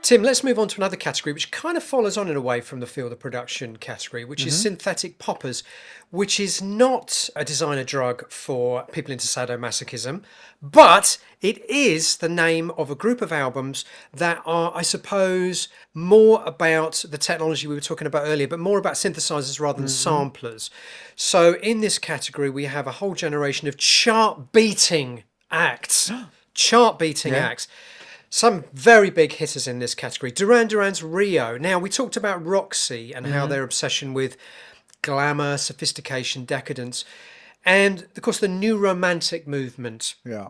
Tim, let's move on to another category which kind of follows on in a way from the field of production category, which is synthetic poppers, which is not a designer drug for people into sadomasochism, but it is the name of a group of albums that are, I suppose, more about the technology we were talking about earlier, but more about synthesizers rather than samplers. So in this category, we have a whole generation of chart-beating acts. Chart-beating acts. Some very big hitters in this category. Duran Duran's Rio. Now, we talked about Roxy and how their obsession with glamour, sophistication, decadence, and, of course, the new romantic movement. Yeah.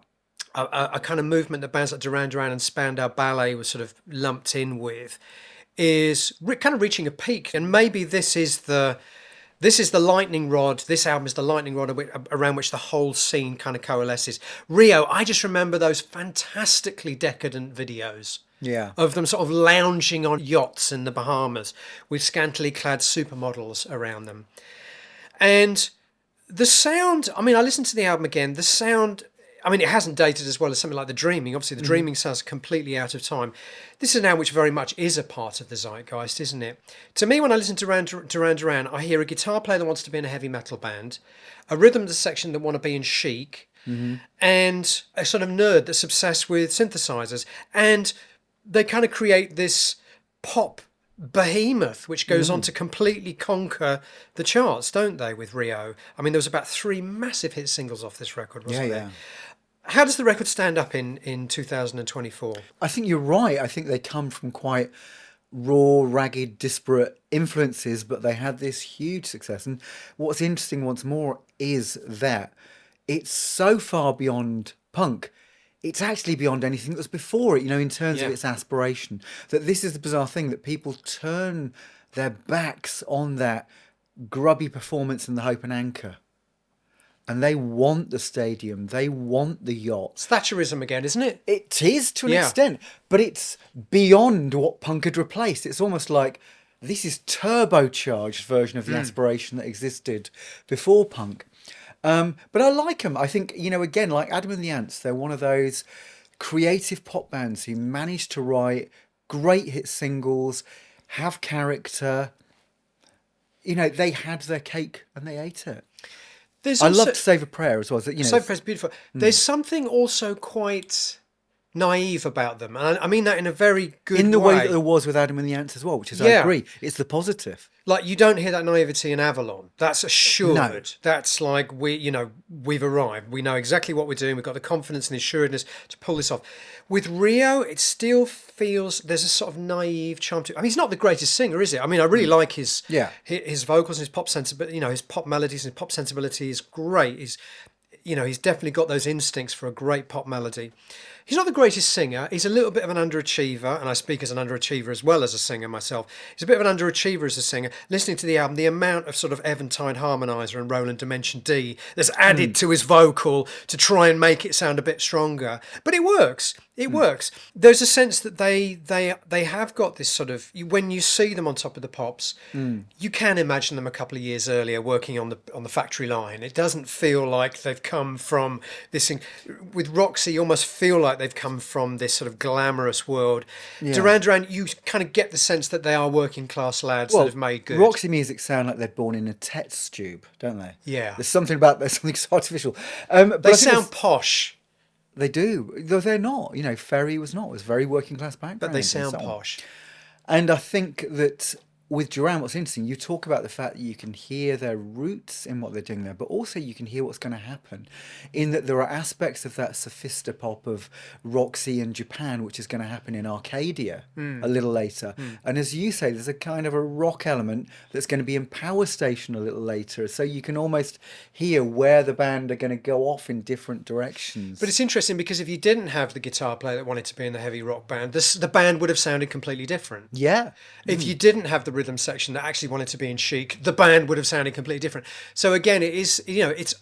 A kind of movement that bands like Duran Duran and Spandau Ballet were sort of lumped in with, is kind of reaching a peak. And maybe this is the lightning rod. This album is the lightning rod around which the whole scene kind of coalesces. Rio, I just remember those fantastically decadent videos. Yeah. Of them sort of lounging on yachts in the Bahamas with scantily clad supermodels around them. And the sound, I mean, I listened to the album again. The sound, I mean, it hasn't dated as well as something like The Dreaming. Obviously, The Dreaming sounds completely out of time. This is an album which very much is a part of the zeitgeist, isn't it? To me, when I listen to Duran Duran, I hear a guitar player that wants to be in a heavy metal band, a rhythm section that want to be in chic, and a sort of nerd that's obsessed with synthesizers. And they kind of create this pop behemoth which goes on to completely conquer the charts, don't they, with Rio? I mean, there was about 3 massive hit singles off this record, wasn't there? How does the record stand up in 2024? I think you're right. I think they come from quite raw, ragged, disparate influences, but they had this huge success. And what's interesting once more is that it's so far beyond punk. It's actually beyond anything that was before it, in terms of its aspiration. That this is the bizarre thing, that people turn their backs on that grubby performance in The Hope and Anchor. And they want the stadium. They want the yacht. It's Thatcherism again, isn't it? It is to an extent, but it's beyond what punk had replaced. It's almost like this is turbocharged version of the aspiration that existed before punk. But I like them. I think, again, like Adam and the Ants, they're one of those creative pop bands who managed to write great hit singles, have character. They had their cake and they ate it. I love to Save a Prayer as well. Save a Prayer is beautiful. There's something also quite naive about them. And I mean that in a very good way. In the way that there was with Adam and the Ants as well, which is, I agree, it's the positive. Like, you don't hear that naivety in Avalon. That's assured. No. That's like, we've arrived. We know exactly what we're doing. We've got the confidence and the assuredness to pull this off. With Rio, it still feels there's a sort of naive charm to it. I mean, he's not the greatest singer, is it? I mean, I really like his vocals and his pop sensibility. His pop melodies and his pop sensibility is great. He's definitely got those instincts for a great pop melody. He's not the greatest singer. He's a little bit of an underachiever, and I speak as an underachiever as well as a singer myself. He's a bit of an underachiever as a singer. Listening to the album, the amount of sort of Eventide harmonizer and Roland Dimension D that's added to his vocal to try and make it sound a bit stronger. But it works. It works. There's a sense that they have got this sort of, when you see them on Top of the Pops, you can imagine them a couple of years earlier working on the factory line. It doesn't feel like they've come from this thing. With Roxy, you almost feel like they've come from this sort of glamorous world. Yeah. Duran Duran, you kind of get the sense that they are working class lads that have made good. Roxy music sound like they're born in a test tube, don't they? Yeah. There's something so artificial. But they sound posh. They do, though they're not. Ferry was not. It was very working class background. But they sound posh. And I think that with Duran, what's interesting, you talk about the fact that you can hear their roots in what they're doing there, but also you can hear what's going to happen, in that there are aspects of that sophistopop of Roxy and Japan, which is going to happen in Arcadia a little later. And as you say, there's a kind of a rock element that's going to be in Power Station a little later. So you can almost hear where the band are going to go off in different directions. But it's interesting because if you didn't have the guitar player that wanted to be in the heavy rock band, the band would have sounded completely different. Yeah. If you didn't have the rhythm section that actually wanted to be in chic, the band would have sounded completely different. So again, it is, it's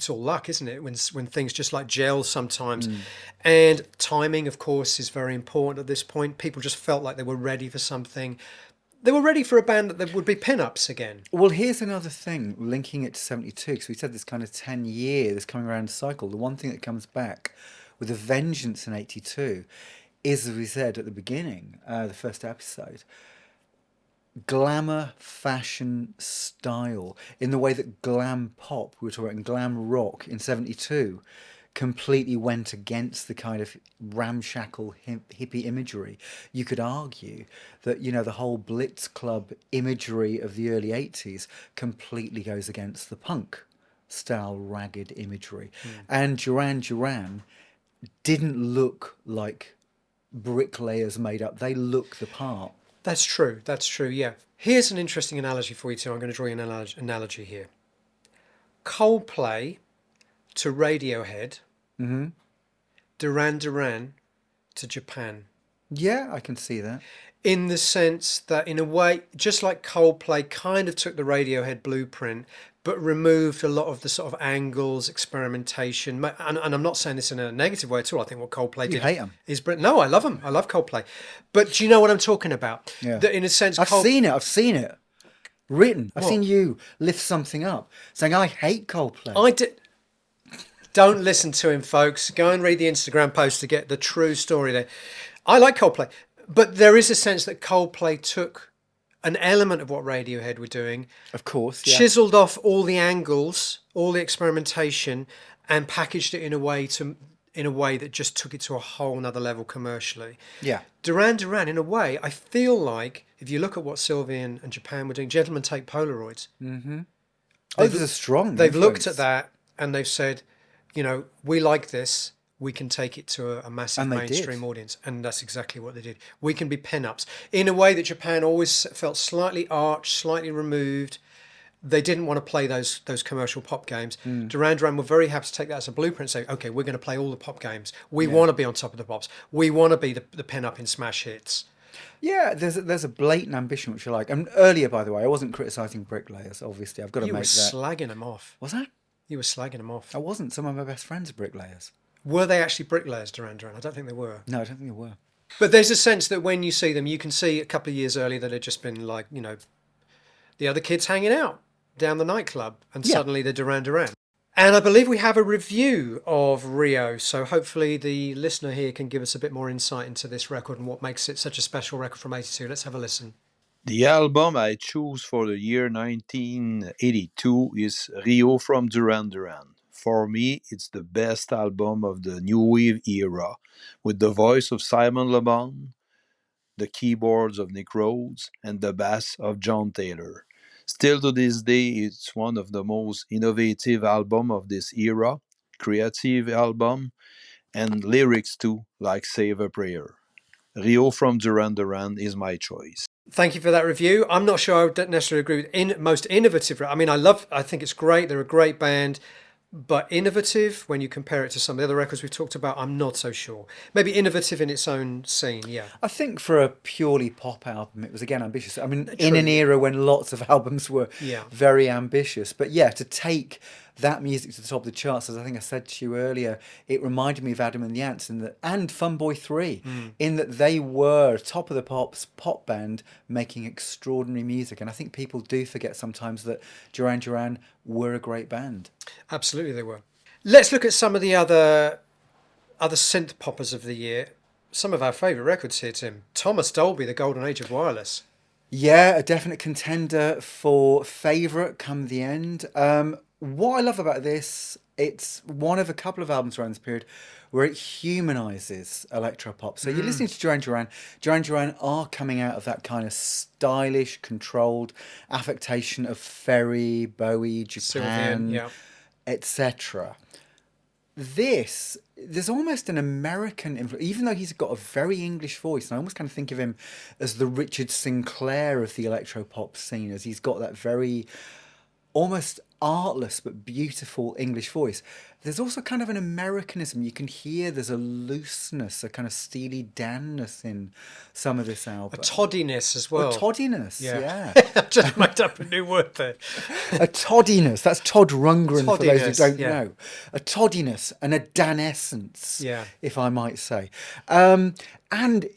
all luck, isn't it? When things just like gel sometimes. And timing, of course, is very important at this point. People just felt like they were ready for something. They were ready for a band that would be pin-ups again. Well, here's another thing, linking it to 72, because we said this kind of 10-year, this coming around cycle. The one thing that comes back with a vengeance in 82 is, as we said at the beginning, the first episode, glamour, fashion, style, in the way that glam pop, we were talking about, and glam rock in 72, completely went against the kind of ramshackle hippie imagery. You could argue that, the whole Blitz Club imagery of the early 80s completely goes against the punk style ragged imagery. And Duran Duran didn't look like bricklayers made up. They look the part. That's true. That's true. Yeah. Here's an interesting analogy for you too. I'm going to draw you an analogy here. Coldplay to Radiohead. Duran Duran to Japan. Yeah, I can see that. In the sense that, in a way, just like Coldplay kind of took the Radiohead blueprint, but removed a lot of the sort of angles, experimentation. And I'm not saying this in a negative way at all. I think what Coldplay You did hate them. is brilliant. No, I love them. I love Coldplay. But do you know what I'm talking about? Yeah. That in a sense, I've seen it written. I've What? seen you lift something up saying, I hate Coldplay. I did. Don't listen to him, folks. Go and read the Instagram post to get the true story there. I like Coldplay, but there is a sense that Coldplay took an element of what Radiohead were doing, Of course, yeah. chiseled off all the angles, all the experimentation, and packaged it in a way that just took it to a whole nother level commercially. Yeah. Duran Duran, in a way, I feel like if you look at what Sylvian and Japan were doing, Gentlemen Take Polaroids. Oh, there's a strong They've looked influence. at that and they've said, we like this. We can take it to a massive And they mainstream did. audience. And that's exactly what they did. We can be pin-ups in a way that Japan always felt slightly arched, slightly removed. They didn't want to play those commercial pop games. Duran Duran were very happy to take that as a blueprint and say, okay, we're going to play all the pop games. We want to be on top of the pops. We want to be the pin-up in smash hits. Yeah, there's a blatant ambition which I like. And earlier, by the way, I wasn't criticising bricklayers, obviously. I've got to You were make that. slagging them off. Was I? You were slagging them off. I wasn't. Some of my best friends are bricklayers. Were they actually bricklayers, Duran Duran? I don't think they were. No, I don't think they were. But there's a sense that when you see them, you can see a couple of years earlier that had just been like, the other kids hanging out down the nightclub, and Yeah. suddenly they're Duran Duran. And I believe we have a review of Rio, so hopefully the listener here can give us a bit more insight into this record and what makes it such a special record from 82. Let's have a listen. The album I choose for the year 1982 is Rio from Duran Duran. For me, it's the best album of the New Wave era, with the voice of Simon Le Bon, the keyboards of Nick Rhodes, and the bass of John Taylor. Still to this day, it's one of the most innovative albums of this era, creative album, and lyrics too, like Save a Prayer. Rio from Duran Duran is my choice. Thank you for that review. I'm not sure I would necessarily agree with most innovative. I mean, I think it's great. They're a great band. But innovative, when you compare it to some of the other records we've talked about, I'm not so sure. Maybe innovative in its own scene, yeah. I think for a purely pop album, it was again ambitious. I mean, True. in an era when lots of albums were Yeah. very ambitious. But yeah, to take that music to the top of the charts, as I think I said to you earlier, it reminded me of Adam and the Ants and Funboy 3, in that they were top of the pops pop band making extraordinary music. And I think people do forget sometimes that Duran Duran were a great band. Absolutely, they were. Let's look at some of the other synth poppers of the year. Some of our favourite records here, Tim. Thomas Dolby, The Golden Age of Wireless. Yeah, a definite contender for favourite come the end. What I love about this, it's one of a couple of albums around this period where it humanises electropop. So you're listening to Duran Duran. Duran Duran are coming out of that kind of stylish, controlled affectation of Ferry, Bowie, Sylvian, Japan, yeah. etc. There's almost an American influence, even though he's got a very English voice. And I almost kind of think of him as the Richard Sinclair of the electropop scene, as he's got that very almost artless but beautiful English voice. There's also kind of an Americanism. You can hear there's a looseness, a kind of Steely Dan-ness in some of this A album. toddiness as well. A toddiness, yeah. I just made up a new word there. A toddiness. That's Todd Rundgren for those who Toddiness, don't yeah. know. A toddiness and a danescence, Yeah. if I might say. And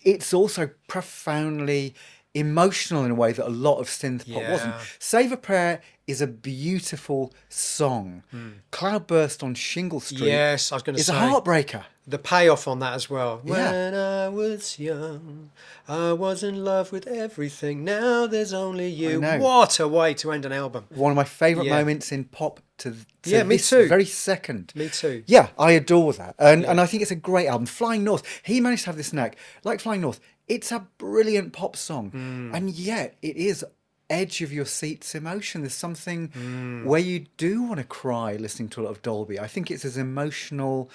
it's also profoundly emotional in a way that a lot of synth pop Yeah. wasn't. Save a Prayer is a beautiful song. Cloudburst on Shingle Street Yes, I was going to is a say heartbreaker. the payoff on that as well. Yeah. When I was young, I was in love with everything. Now there's only you. know. What a way to end an album. One of my favourite Yeah. moments in pop to Yeah, me this too. very second. Me too. Yeah, I adore that. And I think it's a great album. Flying North, he managed to have this knack. Like Flying North, it's a brilliant pop song. And yet it is edge of your seats emotion. There's something where you do want to cry listening to a lot of Dolby. I think it's as emotional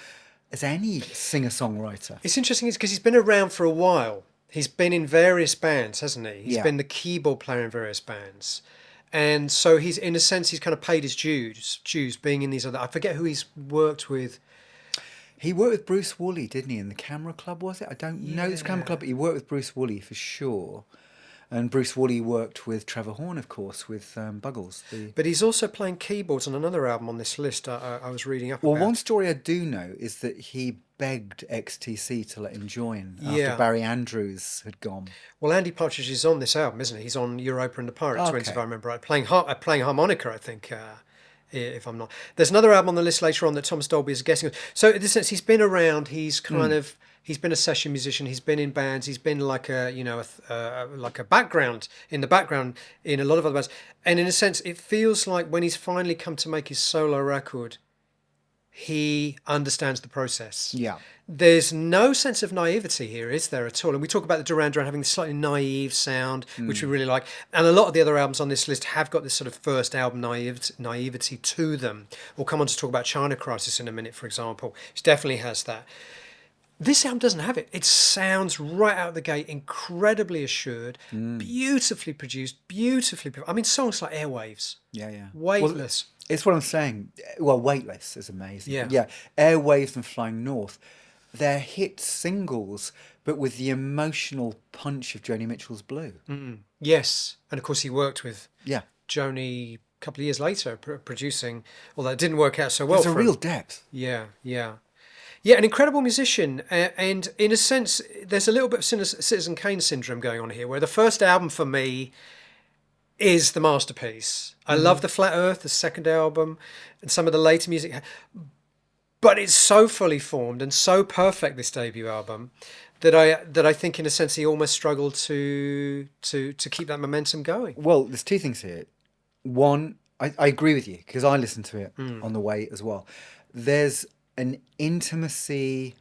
as any singer-songwriter. It's interesting because he's been around for a while. He's been in various bands, hasn't he? He's Yeah. been the keyboard player in various bands. And so he's, in a sense, he's kind of paid his dues being in these other... I forget who he's worked with. He worked with Bruce Woolley, didn't he, in the Camera Club, was it? I don't know it's Camera Club, but he worked with Bruce Woolley for sure. And Bruce Woolley worked with Trevor Horn, of course, with Buggles. But he's also playing keyboards on another album on this list I was reading up Well, about. one story I do know is that he begged XTC to let him join after Yeah. Barry Andrews had gone. Well, Andy Partridge is on this album, isn't he? He's on Europa and the Pirate Twins, Okay. if I remember right. Playing harmonica, I think, if I'm not. There's another album on the list later on that Thomas Dolby is guessing. So, in this sense, he's been around. He's kind of... He's been a session musician. He's been in bands. He's been like a, like a background in in a lot of other bands. And in a sense, it feels like when he's finally come to make his solo record, he understands the process. Yeah. There's no sense of naivety here, is there at all? And we talk about the Duran Duran having this slightly naive sound, which we really like. And a lot of the other albums on this list have got this sort of first album naivety to them. We'll come on to talk about China Crisis in a minute, for example, which definitely has that. This album doesn't have it. It sounds right out of the gate incredibly assured, beautifully produced, beautifully... I mean, songs like Airwaves, Yeah. Weightless. Well, it's what I'm saying. Well, Weightless is amazing. Yeah. Yeah. Airwaves and Flying North, they're hit singles, but with the emotional punch of Joni Mitchell's Blue. Yes. And of course he worked with Yeah. Joni a couple of years later producing, although it didn't work out so well There's a for real him. depth. Yeah, an incredible musician, and in a sense, there's a little bit of Citizen Kane syndrome going on here, where the first album for me is the masterpiece. I love the Flat Earth, the second album, and some of the later music, but it's so fully formed and so perfect, this debut album, that I think in a sense he almost struggled to keep that momentum going. Well, there's two things here. One, I agree with you, because I listened to it on the way as well. There's an intimacy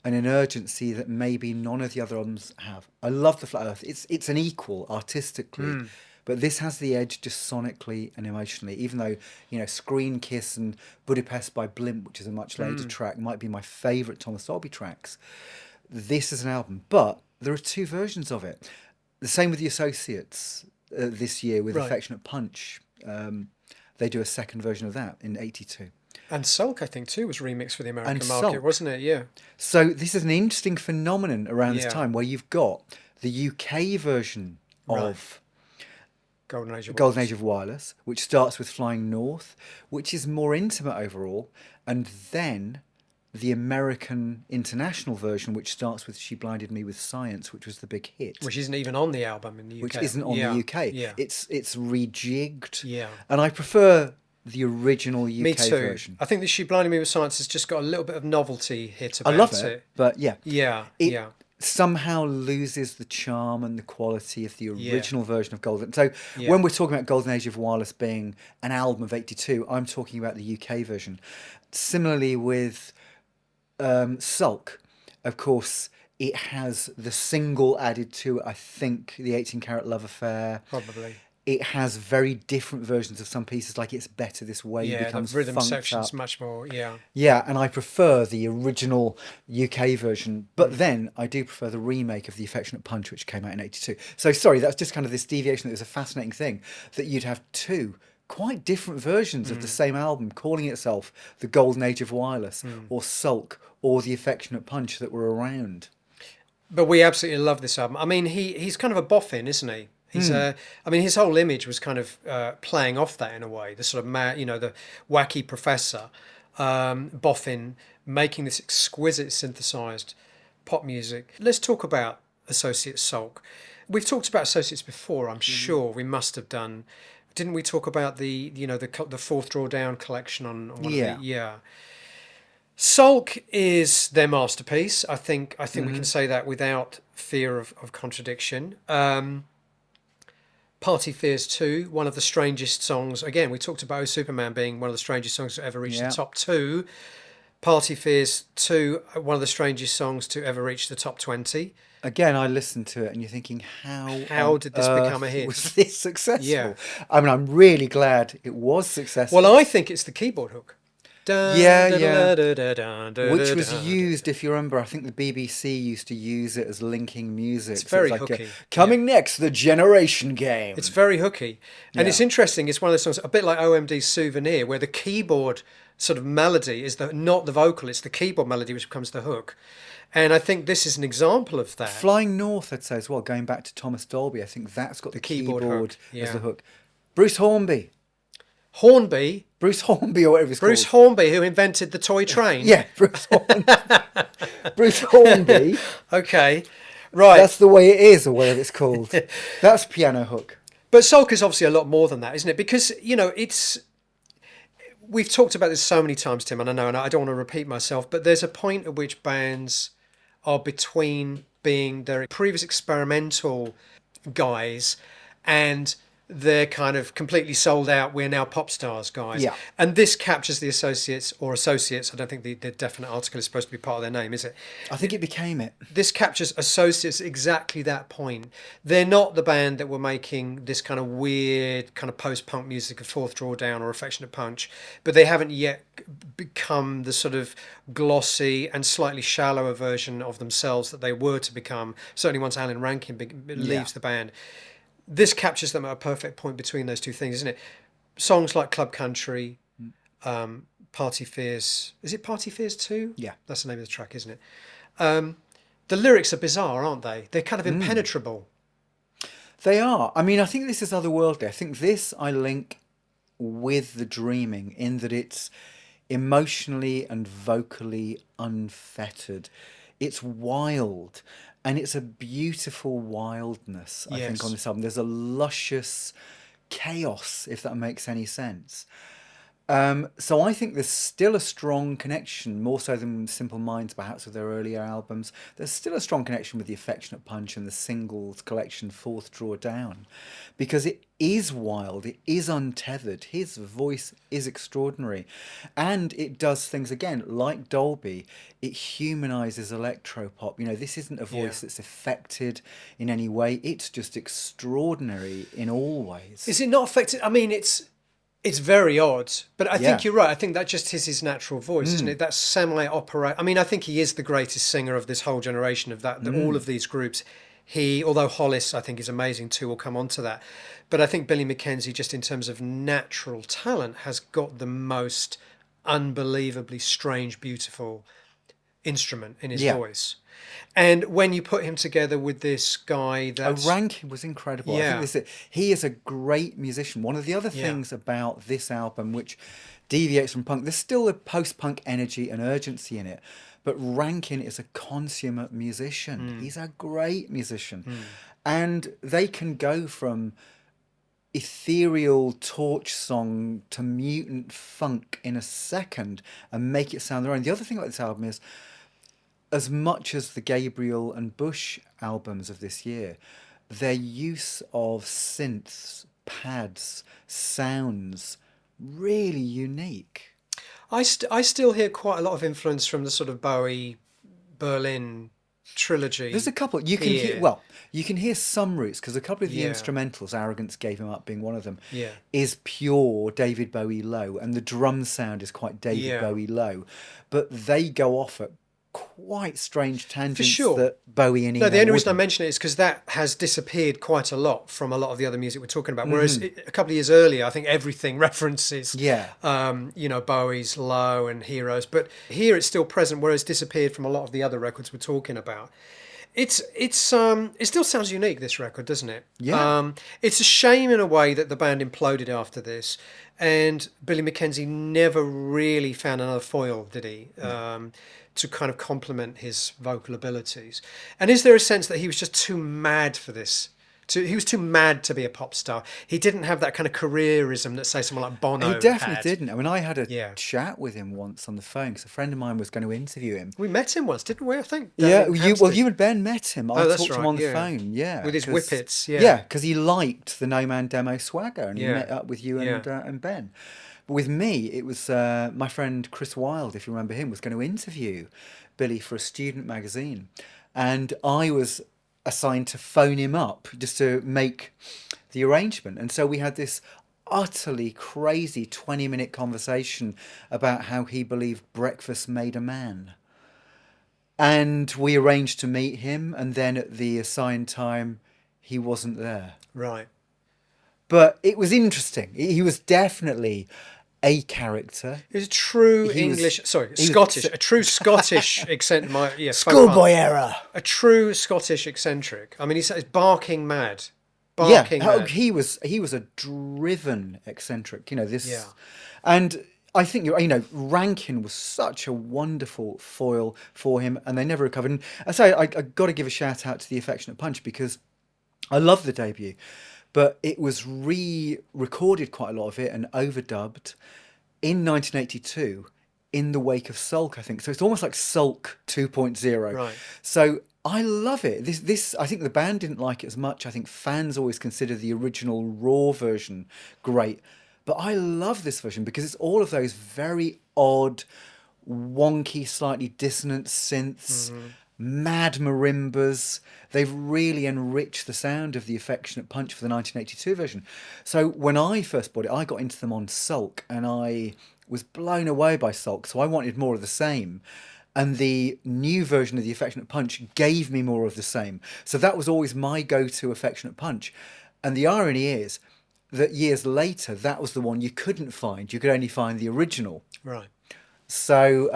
and an urgency that maybe none of the other albums have. I love the Flat Earth. It's an equal artistically, but this has the edge just sonically and emotionally. Even though Screen Kiss and Budapest by Blimp, which is a much later track, might be my favourite Thomas Dolby tracks. This is an album, but there are two versions of it. The same with the Associates this year with Right. Affectionate Punch. They do a second version of that in '82. And Sulk, I think, too, was remixed for the American And market, Sulk. wasn't it? Yeah. So this is an interesting phenomenon around Yeah. this time where you've got the UK version of Golden Age of Golden Age of Wireless, which starts with Flying North, which is more intimate overall, and then the American international version, which starts with She Blinded Me with Science, which was the big hit. Which isn't even on the album in the UK. Which isn't on Yeah, the UK. Yeah. It's rejigged. Yeah. And I prefer the original UK Me too. version. I think that She Blinded Me with Science has just got a little bit of novelty hit I about love it, but yeah. Yeah, It yeah. somehow loses the charm and the quality of the Yeah. original version of Golden. So Yeah. when we're talking about Golden Age of Wireless being an album of '82, I'm talking about the UK version. Similarly with Sulk, of course, it has the single added to it, I think, the 18 Karat Love Affair. Probably. It has very different versions of some pieces, like It's Better This Way Yeah, the becomes rhythm funked section's up. much more, yeah. Yeah, and I prefer the original UK version, but Mm. then I do prefer the remake of The Affectionate Punch, which came out in '82. So sorry, that's just kind of this deviation. That was a fascinating thing, that you'd have two quite different versions of the same album calling itself The Golden Age of Wireless, or Sulk, or The Affectionate Punch, that were around. But we absolutely love this album. I mean, he's kind of a boffin, isn't he? He's I mean, his whole image was kind of playing off that in a way. The sort of the wacky professor, boffin, making this exquisite synthesized pop music. Let's talk about Associate Sulk. We've talked about Associates before, I'm sure we must have done. Didn't we talk about the fourth drawdown collection on one Yeah. of the Sulk is their masterpiece. I think we can say that without fear of contradiction. Party Fears 2, one of the strangest songs. Again, we talked about Superman being one of the strangest songs to ever reach the Yeah. top 2. Party Fears 2, one of the strangest songs to ever reach the top 20. Again, I listened to it and you're thinking, how How on did this become a earth hit? was this successful? Yeah. I mean, I'm really glad it was successful. Well, I think it's the keyboard hook. Yeah, yeah. Which Which was used, if you remember, I think the BBC used to use it as linking music. It's So very like hooky. coming next, the Generation Game. It's very hooky. And it's Yeah. interesting. It's one of those songs, a bit like OMD's Souvenir, where the keyboard sort of melody is not the vocal, it's the keyboard melody which becomes the hook. And I think this is an example of that. Flying North, I'd say as well, going back to Thomas Dolby, I think that's got the keyboard keyboard hook, as yeah. the hook. Bruce Hornby. Hornby, Bruce Hornby, or whatever it's Bruce called. Hornby, who invented the toy train. Yeah, Bruce Hornby. Bruce Hornby. Okay. Right. That's the way it is, or whatever it's called. That's piano hook. But Sulk is obviously a lot more than that, isn't it? Because, we've talked about this so many times, Tim, and I know, and I don't want to repeat myself, but there's a point at which bands are between being their previous experimental guys and they're kind of completely sold out, we're now pop stars guys. Yeah. And this captures the Associates, I don't think the definite article is supposed to be part of their name, is it? I think it became it. This captures Associates at exactly that point. They're not the band that were making this kind of weird kind of post-punk music of Fourth Drawdown or Affectionate Punch, but they haven't yet become the sort of glossy and slightly shallower version of themselves that they were to become, certainly once Alan Rankin leaves the band. This captures them at a perfect point between those two things, isn't it? Songs like Club Country, Party Fears. Is it Party Fears 2? Yeah. That's the name of the track, isn't it? The lyrics are bizarre, aren't they? They're kind of impenetrable. They are. I mean, I think this is otherworldly. I think this I link with The Dreaming in that it's emotionally and vocally unfettered. It's wild. And it's a beautiful wildness, I think, Yes. on this album. There's a luscious chaos, if that makes any sense. So I think there's still a strong connection, more so than Simple Minds, perhaps, with their earlier albums. There's still a strong connection with the Affectionate Punch and the singles collection Fourth Drawdown, because it is wild, it is untethered, his voice is extraordinary, and it does things, again, like Dolby, it humanises electropop. This isn't a voice that's affected in any way, it's just extraordinary in all ways. Is it not affected? I mean, it's very odd, but I think Yeah. you're right. I think that just is his natural voice, isn't it? That semi-opera. I mean, I think he is the greatest singer of this whole generation of that. All of these groups. Although Hollis, I think, is amazing too. We'll come on to that. But I think Billy Mackenzie, just in terms of natural talent, has got the most unbelievably strange, beautiful instrument in his Yeah. voice. And when you put him together with this guy, that's Rankin was incredible. Yeah. I think he is a great musician. One of the other things about this album, which deviates from punk, there's still a post-punk energy and urgency in it, but Rankin is a consummate musician. He's a great musician. And they can go from ethereal torch song to mutant funk in a second and make it sound their own. The other thing about this album is, as much as the Gabriel and Bush albums of this year, their use of synths, pads, sounds, really unique. I still hear quite a lot of influence from the sort of Bowie, Berlin trilogy. There's a couple. You can here. hear, well, you can hear some roots, because a couple of the Yeah. instrumentals, Arrogance Gave Him Up being one of them, Yeah. is pure David Bowie low, and the drum sound is quite David Yeah. Bowie low. But they go off at quite strange tangents sure. that Bowie and Eno No, the only reason I wouldn't. mention it is because that has disappeared quite a lot from a lot of the other music we're talking about. Whereas Mm-hmm. a couple of years earlier, I think everything references, Yeah. Bowie's Low and Heroes. But here it's still present, whereas disappeared from a lot of the other records we're talking about. It still sounds unique, this record, doesn't it? Yeah. It's a shame in a way that the band imploded after this, and Billy Mackenzie never really found another foil, did he? To kind of complement his vocal abilities. And is there a sense that he was just too mad for this He was too mad to be a pop star. He didn't have that kind of careerism that, say, someone like Bono He definitely had. didn't. I mean, I had a Yeah. chat with him once on the phone because a friend of mine was going to interview him. We met him once, didn't we? I think. Yeah, in you Hampstead. you and Ben met him. I Oh, that's talked to him right, on the yeah. phone. Yeah, With his 'cause- whippets, yeah. Yeah, because he liked the No Man demo swagger, and he Yeah. met up with you Yeah. and Ben. But with me, it was my friend Chris Wilde, if you remember him, was going to interview Billy for a student magazine, and I was assigned to phone him up just to make the arrangement. And so we had this utterly crazy 20-minute conversation about how he believed breakfast made a man. And we arranged to meet him, and then at the assigned time, he wasn't there. Right. But it was interesting. He was definitely a character. He was a true He was- English, sorry, he was- Scottish, a true Scottish eccentric. Schoolboy era. A true Scottish eccentric. I mean, he's barking mad. Yeah, Barking oh, mad. he was a driven eccentric. This, Yeah. and I think Rankin was such a wonderful foil for him, and they never recovered. And I say I got to give a shout out to the Affectionate Punch because I love the debut, but it was re-recorded quite a lot of it and overdubbed in 1982 in the wake of Sulk, I think. So it's almost like Sulk 2.0. Right. So I love it. This I think the band didn't like it as much. I think fans always consider the original Raw version great. But I love this version because it's all of those very odd, wonky, slightly dissonant synths, mad marimbas. They've really enriched the sound of the Affectionate Punch for the 1982 version. So when I first bought it, I got into them on Sulk, and I was blown away by Sulk, so I wanted more of the same. And the new version of the Affectionate Punch gave me more of the same. So that was always my go-to Affectionate Punch. And the irony is that years later, that was the one you couldn't find. You could only find the original. Right. So,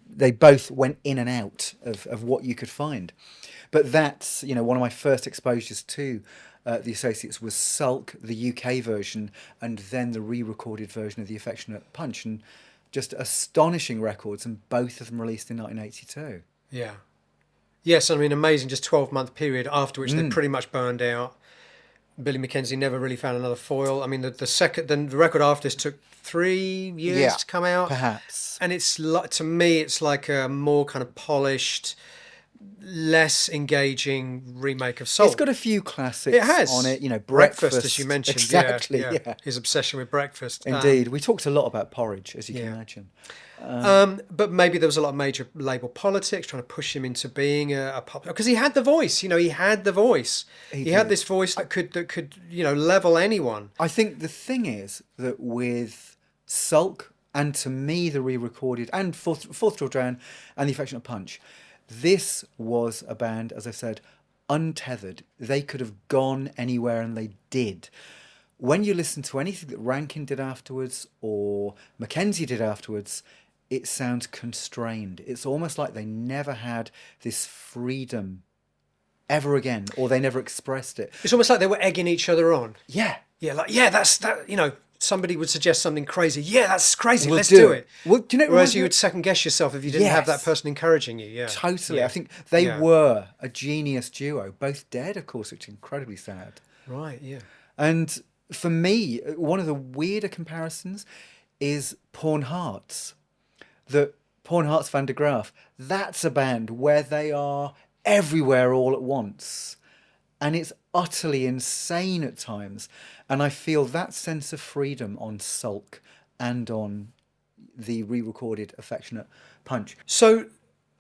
they both went in and out of what you could find. But that's, one of my first exposures to the Associates was Sulk, the UK version, and then the re-recorded version of the Affectionate Punch. And just astonishing records, and both of them released in 1982. Yeah. Yes, I mean, amazing, just 12-month period after which they pretty much burned out. Billy Mackenzie never really found another foil. I mean, the record after this took 3 years to come out. Perhaps. And it's to me, it's like a more kind of polished, less engaging remake of Soul. It's got a few classics It has on it, breakfast, as you mentioned. Exactly, yeah. yeah. His obsession with breakfast. Indeed. We talked a lot about porridge, as you can Yeah. imagine. But maybe there was a lot of major label politics trying to push him into being a pop, because he had the voice. He had the voice. He had did. this voice that could level anyone. I think the thing is that with Sulk, and to me the re-recorded, and Fourth Draw Drown and the Affectionate Punch, this was a band, as I said, untethered. They could have gone anywhere, and they did. When you listen to anything that Rankin did afterwards or Mackenzie did afterwards, it sounds constrained. It's almost like they never had this freedom ever again, or they never expressed it. It's almost like they were egging each other on. Yeah. That's that. Somebody would suggest something crazy. Yeah, that's crazy. We'll Let's do do it. it. Well, do you know, Whereas remember- you would second guess yourself if you didn't have that Yes. person encouraging you. Yeah, Totally. Yeah. I think they Yeah. were a genius duo, both dead, of course, which is incredibly sad. Right. Yeah. And for me, one of the weirder comparisons is Porn Hearts. The Porn Hearts Van de Graaf. That's a band where they are everywhere all at once. And it's utterly insane at times. And I feel that sense of freedom on Sulk and on the re-recorded Affectionate Punch. So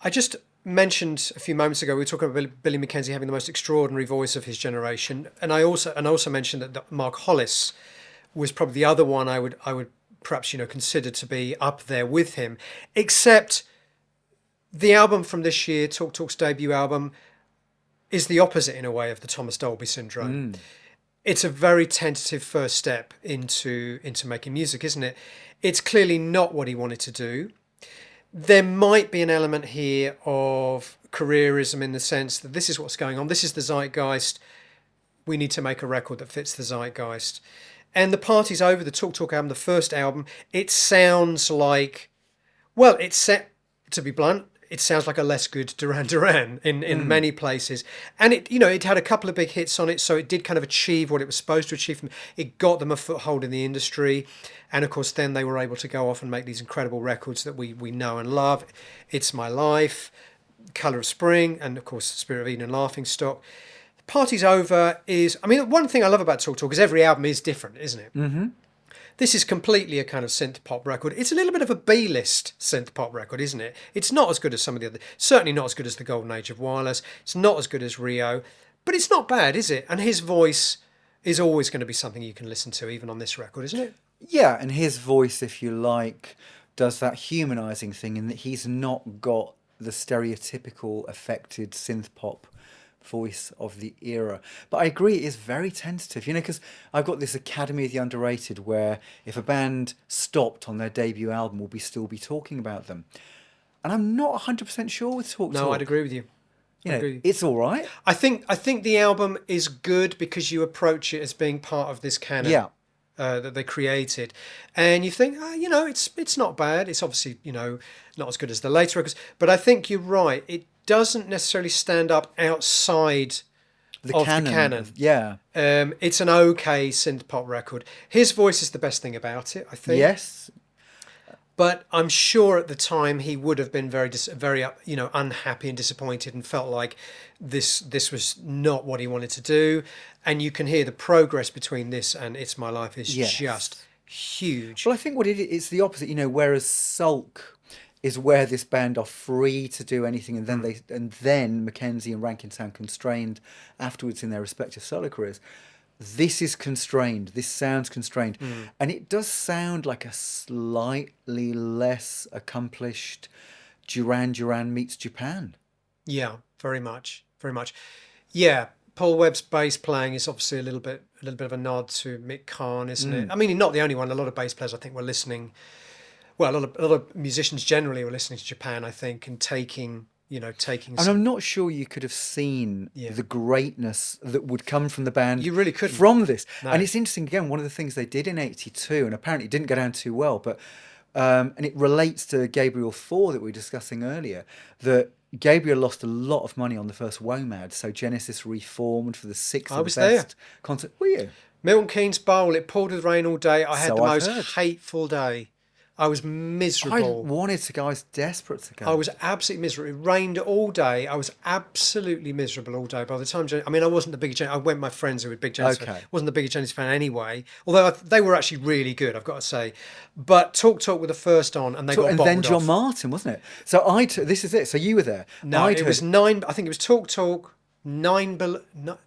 I just mentioned a few moments ago, we were talking about Billy Mackenzie having the most extraordinary voice of his generation. And I also mentioned that Mark Hollis was probably the other one I would perhaps consider to be up there with him. Except the album from this year, Talk Talk's debut album, is the opposite in a way of the Thomas Dolby syndrome. It's a very tentative first step into making music, isn't it? It's clearly not what he wanted to do. There might be an element here of careerism in the sense that this is what's going on. This is the zeitgeist. We need to make a record that fits the zeitgeist. And the party's over, the Talk Talk album, the first album, it sounds like, well, it's set, to be blunt, it sounds like a less good Duran Duran in many places. And it had a couple of big hits on it, so it did kind of achieve what it was supposed to achieve. It got them a foothold in the industry. And of course, then they were able to go off and make these incredible records that we know and love. It's My Life, Colour of Spring, and of course, Spirit of Eden and Laughingstock. Party's Over is, I mean, one thing I love about Talk Talk is every album is different, isn't it? Mm-hmm. This is completely a kind of synth-pop record. It's a little bit of a B-list synth-pop record, isn't it? It's not as good as some of the other, certainly not as good as the Golden Age of Wireless. It's not as good as Rio, but it's not bad, is it? And his voice is always going to be something you can listen to, even on this record, isn't it? Yeah, and his voice, if you like, does that humanizing thing in that he's not got the stereotypical affected synth-pop voice of the era. But I agree, it is very tentative, because I've got this Academy of the Underrated where if a band stopped on their debut album, we'll still be talking about them. And I'm not 100% sure with Talk Talk. No, I'd agree with you. It's all right. I think the album is good because you approach it as being part of this canon that they created, and you think, it's not bad. It's obviously not as good as the later records, but I think you're right. It doesn't necessarily stand up outside The of canon. the canon. Yeah. It's an okay synth pop record. His voice is the best thing about it, I think. Yes. But I'm sure at the time he would have been very unhappy and disappointed and felt like this was not what he wanted to do. And you can hear the progress between this and It's My Life is just huge. Well, I think it's the opposite, whereas Sulk is where this band are free to do anything, and then Mackenzie and Rankin sound constrained afterwards in their respective solo careers. This is constrained. This sounds constrained, and it does sound like a slightly less accomplished Duran Duran meets Japan. Yeah, very much, very much. Yeah, Paul Webb's bass playing is obviously a little bit of a nod to Mick Karn, isn't it? I mean, he's not the only one. A lot of bass players, I think, were listening. Well, a lot of musicians generally were listening to Japan, I think, and taking. And I'm not sure you could have seen the greatness that would come from the band. You really couldn't. From this. No. And it's interesting, again, one of the things they did in 82, and apparently it didn't go down too well, but and it relates to Gabriel 4 that we were discussing earlier, that Gabriel lost a lot of money on the first WOMAD, so Genesis reformed for the sixth I was best concert. Were you? Milton Keynes Bowl, it poured with rain all day. I had the I've most heard. hateful day. I was miserable. I wanted to go. I was desperate to go. I was absolutely miserable. It rained all day. I was absolutely miserable all day. By the time, I wasn't the biggest. I went with my friends who were big Genesis fans. Wasn't the biggest Genesis fan anyway. Although they were actually really good, I've got to say. But Talk Talk were the first on, and they got bottled and then John off. Martin, wasn't it? So this is it. So you were there. No, it was 9. I think it was Talk Talk 9.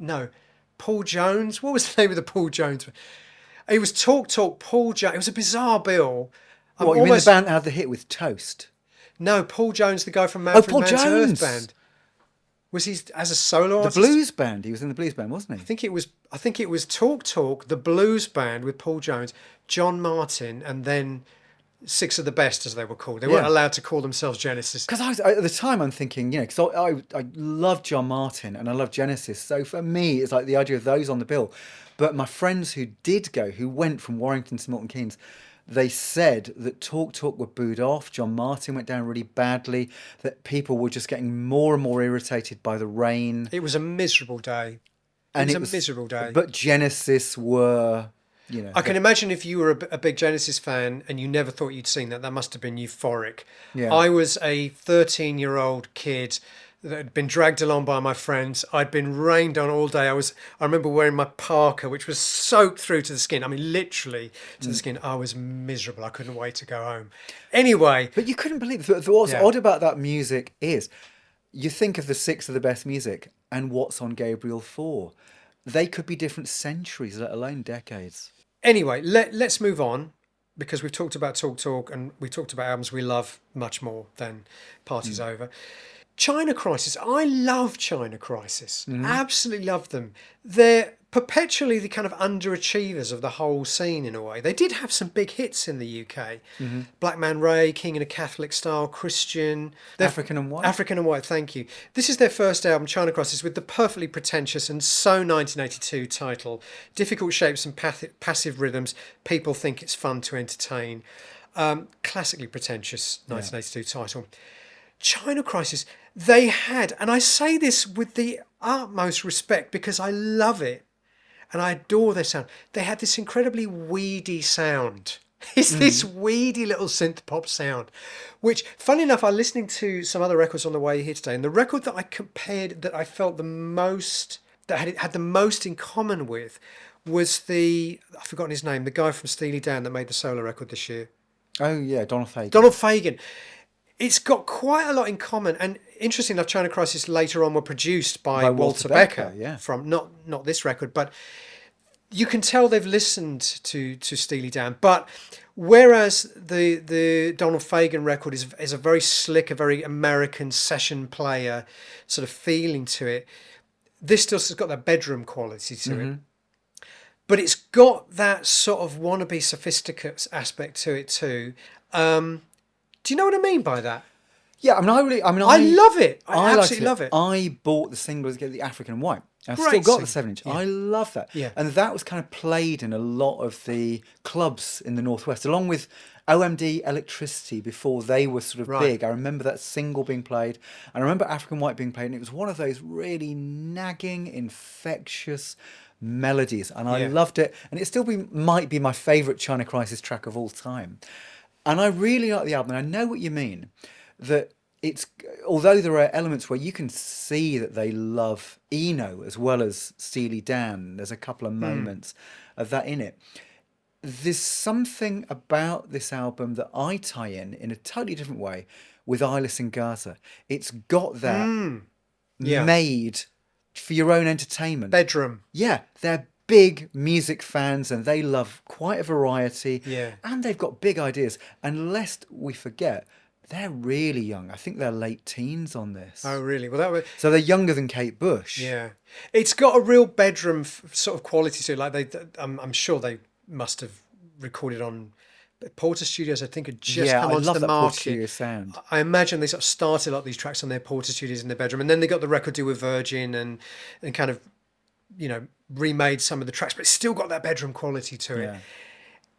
No, Paul Jones. What was the name of the Paul Jones? It was Talk Talk Paul Jones. It was a bizarre bill. What, you mean the band that had the hit with Toast? No, Paul Jones, the guy from Manfred Mann's Jones. Earth Band. Was he as a solo artist? The blues band. He was in the blues band, wasn't he? I think it was Talk Talk, the blues band with Paul Jones, John Martin, and then Six of the Best, as they were called. They weren't allowed to call themselves Genesis. Because at the time I'm thinking, because I love John Martin and I love Genesis. So for me, it's like the idea of those on the bill. But my friends who did go, who went from Warrington to Milton Keynes, they said that Talk Talk were booed off. John Martin went down really badly. That people were just getting more and more irritated by the rain. It was a miserable day. It was a miserable day. But Genesis were, I can imagine if you were a big Genesis fan and you never thought you'd seen that must have been euphoric. Yeah. I was a 13-year-old kid that had been dragged along by my friends. I'd been rained on all day. I remember wearing my parka, which was soaked through to the skin. I mean, literally to the skin. I was miserable. I couldn't wait to go home. Anyway. But you couldn't believe it. What's odd about that music is you think of the 6 of the best music and what's on Gabriel 4. They could be different centuries, let alone decades. Anyway, let's move on, because we've talked about Talk Talk and we talked about albums we love much more than Party's Over. China Crisis. I love China Crisis. Absolutely love them. They're perpetually the kind of underachievers of the whole scene in a way. They did have some big hits in the UK. Black Man Ray, King in a Catholic Style, Christian. African and White. African and White, thank you. This is their first album, China Crisis, with the perfectly pretentious and so 1982 title. Difficult shapes and passive rhythms. People think it's fun to entertain. Classically pretentious 1982 title. China Crisis, they had, and I say this with the utmost respect because I love it and I adore their sound. They had this incredibly weedy sound. It's this weedy little synth pop sound, which, funny enough, I'm listening to some other records on the way here today, and the record that I compared, that I felt the most, that had the most in common with, was I've forgotten his name, the guy from Steely Dan that made the solo record this year. Oh yeah, Donald Fagen. Donald Fagen. It's got quite a lot in common, and interesting enough, China Crisis later on were produced by Walter Becker, yeah. from not this record, but you can tell they've listened to Steely Dan. But whereas the Donald Fagen record is a very slick, a very American session player sort of feeling to it, this still has got that bedroom quality to it. But it's got that sort of wannabe sophisticate aspect to it too. Do you know what I mean by that? Yeah, I love it. I absolutely love it. I bought the single to get the African and White. I've Great still got the single. 7-inch. I love that. Yeah. And that was kind of played in a lot of the clubs in the Northwest, along with OMD Electricity before they were sort of Right. big. I remember that single being played. And I remember African White being played, and it was one of those really nagging, infectious melodies. And I Yeah. loved it. And it still might be my favourite China Crisis track of all time. And I really like the album. And I know what you mean, that it's, although there are elements where you can see that they love Eno as well as Steely Dan, there's a couple of moments of that in it. There's something about this album that I tie in a totally different way with Eyeless in Gaza. It's got that Yeah. made for your own entertainment. Bedroom. Yeah, they're big music fans and they love quite a variety. Yeah. And they've got big ideas. And lest we forget, they're really young. I think they're late teens on this. Oh, really? Well, that was. So they're younger than Kate Bush. Yeah, it's got a real bedroom sort of quality to it. Like I'm sure they must have recorded on Porter Studios. I think had just Yeah, come I onto love the that Porter market. Studio sound. I imagine they sort of started up these tracks on their Porter Studios in their bedroom, and then they got the record deal with Virgin and kind of, you know, remade some of the tracks, but it's still got that bedroom quality to it.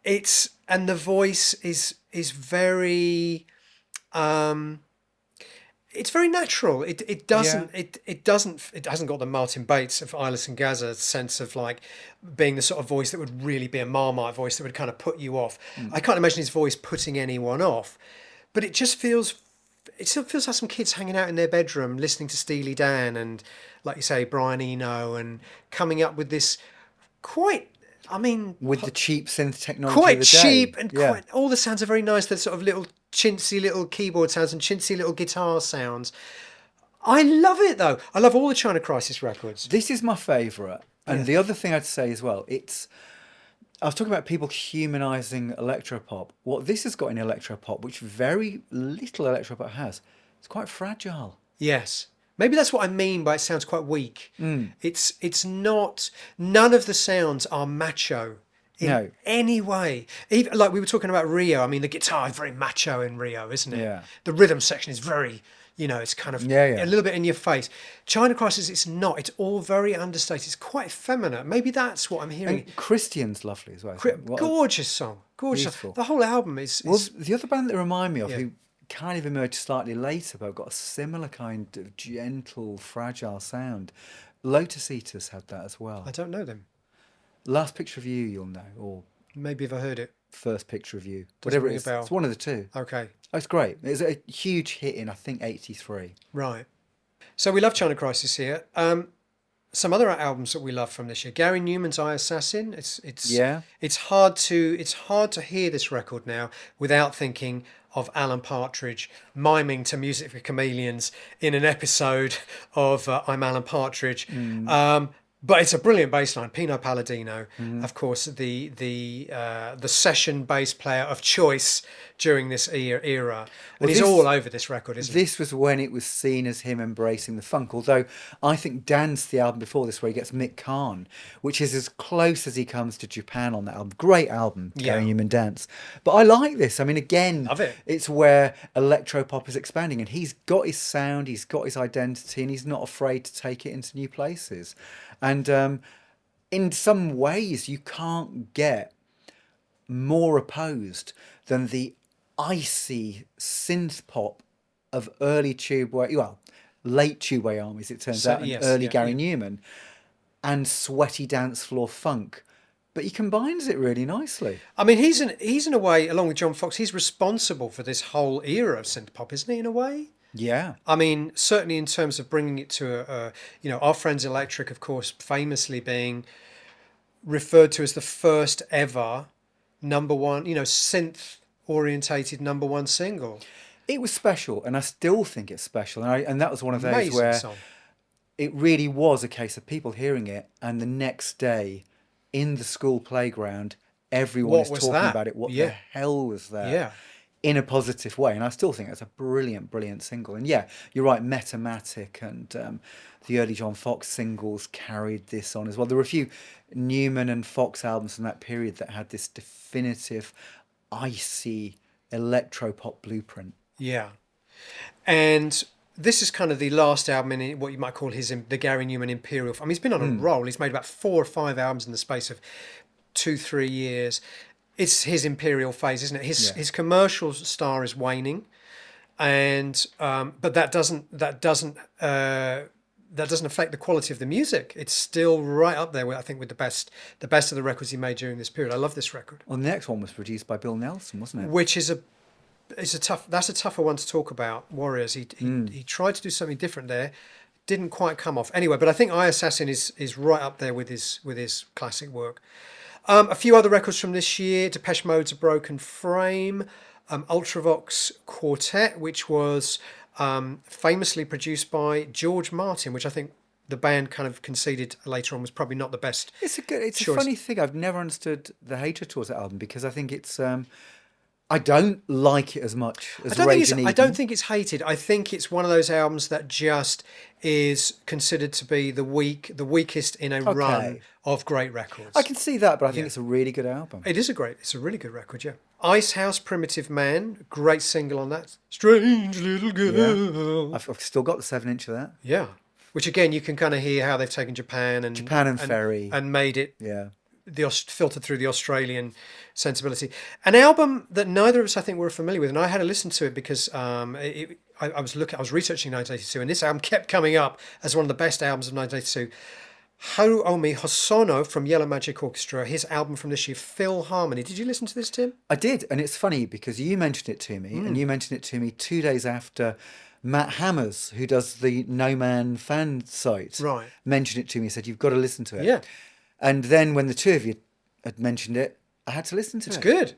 Yeah. And the voice is very. It's very natural. It hasn't got the Martin Bates of Eyeless and Gaza sense of like being the sort of voice that would really be a Marmite voice that would kind of put you off. I can't imagine his voice putting anyone off, but it still feels like some kids hanging out in their bedroom listening to Steely Dan and, like you say, Brian Eno, and coming up with this quite. I mean, With the cheap synth technology quite of the day. cheap and Yeah. quite, all the sounds are very nice. The sort of little chintzy little keyboard sounds and chintzy little guitar sounds. I love it though. I love all the China Crisis records. This is my favourite. And the other thing I'd say as well, I was talking about people humanising electropop. What this has got in electropop, which very little electropop has, it's quite fragile. Yes. Maybe that's what I mean by it sounds quite weak. It's not, none of the sounds are macho in any way. Even, like we were talking about Rio, I mean, the guitar is very macho in Rio, isn't it? Yeah. The rhythm section is very, you know, it's kind of a little bit in your face. China Crisis, it's not. It's all very understated. It's quite effeminate. Maybe that's what I'm hearing. And Christian's lovely as well. I think. Gorgeous song. Gorgeous Beautiful. song. The whole album is... Well, the other band that remind me of, who kind of emerged slightly later, but got a similar kind of gentle, fragile sound, Lotus Eaters had that as well. I don't know them. Last Picture of You, you'll know, or Maybe if I heard it. First Picture of You, Doesn't whatever ring it a is. bell. It's one of the two. Okay. Oh, it's great. It's a huge hit in, I think, 83. Right. So we love China Crisis here. Some other albums that we love from this year. Gary Newman's I Assassin. It's hard to hear this record now without thinking of Alan Partridge miming to Music for Chameleons in an episode of I'm Alan Partridge. But it's a brilliant bass line. Pino Palladino, of course, the session bass player of choice during this era. And he's all over this record, isn't he? This was when it was seen as him embracing the funk. Although I think Dance, the album before this, where he gets Mick Karn, which is as close as he comes to Japan on that album. Great album, Gary Newman Dance. But I like this. I mean, again, Love it. It's where electropop is expanding, and he's got his sound, he's got his identity, and he's not afraid to take it into new places. And in some ways, you can't get more opposed than the icy synth pop of early late tube armies, it turns So out, and yes, early yeah, Gary yeah. Newman, and sweaty dance floor funk. But he combines it really nicely. I mean, he's in a way, along with John Fox, he's responsible for this whole era of synth pop, isn't he? In a way. Yeah. I mean, certainly in terms of bringing it to our friends Electric, of course, famously being referred to as the first ever number one, synth orientated number one single. It was special, and I still think it's special. And that was one of those Amazing where song. it really was a case of people hearing it, and the next day in the school playground, everyone What is was talking that? about it. What the Yeah, hell was that? yeah, In a positive way. And I still think that's a brilliant, brilliant single. And yeah, you're right, Metamatic and the early John Fox singles carried this on as well. There were a few Newman and Fox albums from that period that had this definitive, icy electro-pop blueprint. yeah. And this is kind of the last album in what you might call the Gary Newman Imperial. I mean, he's been on a roll. He's made about 4 or 5 albums in the space of 2, 3 years. It's his Imperial phase, isn't it? Yeah. His commercial star is waning, and but that doesn't affect the quality of the music. It's still right up there, I think, with the best of the records he made during this period. I love this record, Well, the next one was produced by Bill Nelson, wasn't it? which is that's a tougher one to talk about. Warriors. He tried to do something different there, didn't quite come off. Anyway, but I think I Assassin is right up there with his classic work. A few other records from this year: Depeche Mode's A Broken Frame, Ultravox Quartet, which was famously produced by George Martin, which I think the band kind of conceded later on was probably not the best. It's a choice. funny thing. I've never understood the hatred towards that album because I think it's I don't like it as much as Rage and I Eden. don't think it's hated. I think it's one of those albums that just is considered to be the weakest in a run of great records. I can see that, but I think it's a really good album. It's a really good record, yeah. Icehouse, Primitive Man, great single on that. Strange Little Girl. I've still got the 7-inch of that. Yeah. Which again, you can kind of hear how they've taken Japan and Ferry and made it Yeah. filtered through the Australian sensibility. An album that neither of us, I think, were familiar with, and I had to listen to it because I was researching 1982, and this album kept coming up as one of the best albums of 1982. Harioumi Hosono from Yellow Magic Orchestra, his album from this year, Philharmony. Did you listen to this, Tim? I did, and it's funny because you mentioned it to me, and you mentioned it to me 2 days after Matt Hammers, who does the No Man fan site, Right. mentioned it to me and said, you've got to listen to it. Yeah. And then when the two of you had mentioned it, I had to listen to it. It's good.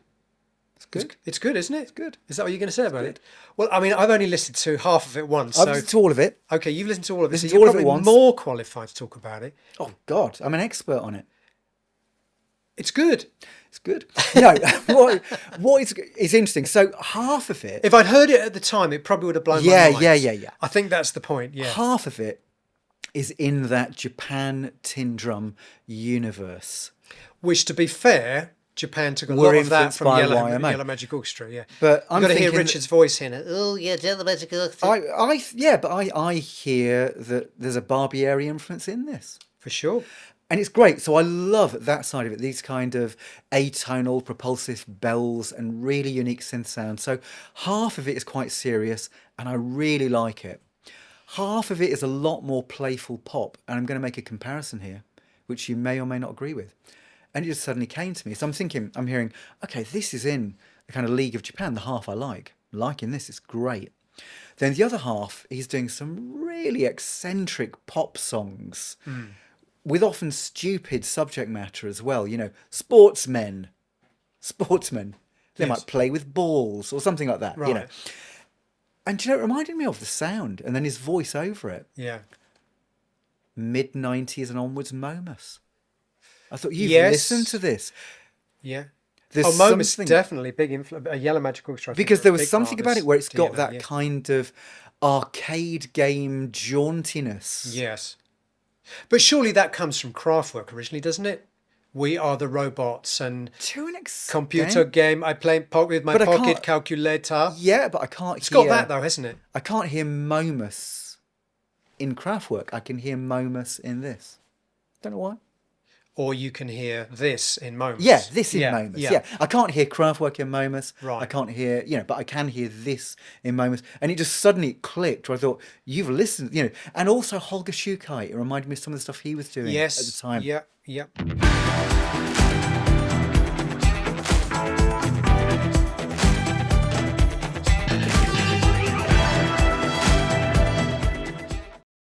It's good. It's good, isn't it? It's good. Is that what you're going to say about it? Well, I mean, I've only listened to half of it once. I've So, listened to all of it. okay, you've listened to all of it. So Listened to you're all of it probably once. more qualified to talk about it. Oh, God, I'm an expert on it. It's good. It's good. No, what is interesting. So half of it, If I'd heard it at the time, it probably would have blown Yeah, my mind. yeah. I think that's the point. Yeah. half of it is in that Japan tin drum universe. Which, to be fair, Japan took a Were lot of that influenced from by Yellow YMO. Magic Orchestra. Yeah. But You've I'm got to hear thinking Richard's voice in it. Oh yeah, Yellow Magic Orchestra. I hear that there's a Barbieri influence in this. For sure. And it's great. So I love that side of it, these kind of atonal, propulsive bells and really unique synth sound. So half of it is quite serious and I really like it. Half of it is a lot more playful pop. And I'm going to make a comparison here, which you may or may not agree with. And it just suddenly came to me. So I'm hearing, okay, this is in the kind of League of Japan, the half I like. Liking this, it's great. Then the other half, he's doing some really eccentric pop songs with often stupid subject matter as well. You know, sportsmen. They Yes. might play with balls or something like that, you know. Right. And do you know, it reminded me of the sound and then his voice over it. Yeah. Mid-90s and onwards Momus. I thought, you've Yes. listened to this. Yeah. There's Momus something- definitely big influence. A Yellow Magic Orchestra. I think, Because were a there was big something part of about this it where it's got DNA, that yeah. kind of arcade game jauntiness. Yes. But surely that comes from Kraftwerk originally, doesn't it? We Are the Robots and To an extent. computer game. I play with my But I pocket can't- calculator. Yeah, but I can't It's hear... got that though, hasn't it? I can't hear Momus in Kraftwerk. I can hear Momus in this. Don't know why. or you can hear this in moments. Yeah, this in Yeah, moments. yeah. Yeah. I can't hear Kraftwerk in moments. I Right. can't hear, but I can hear this in moments. And it just suddenly clicked where I thought, you've listened, and also Holger Schukai. It reminded me of some of the stuff he was doing at the Yes. time. Yeah. Yeah.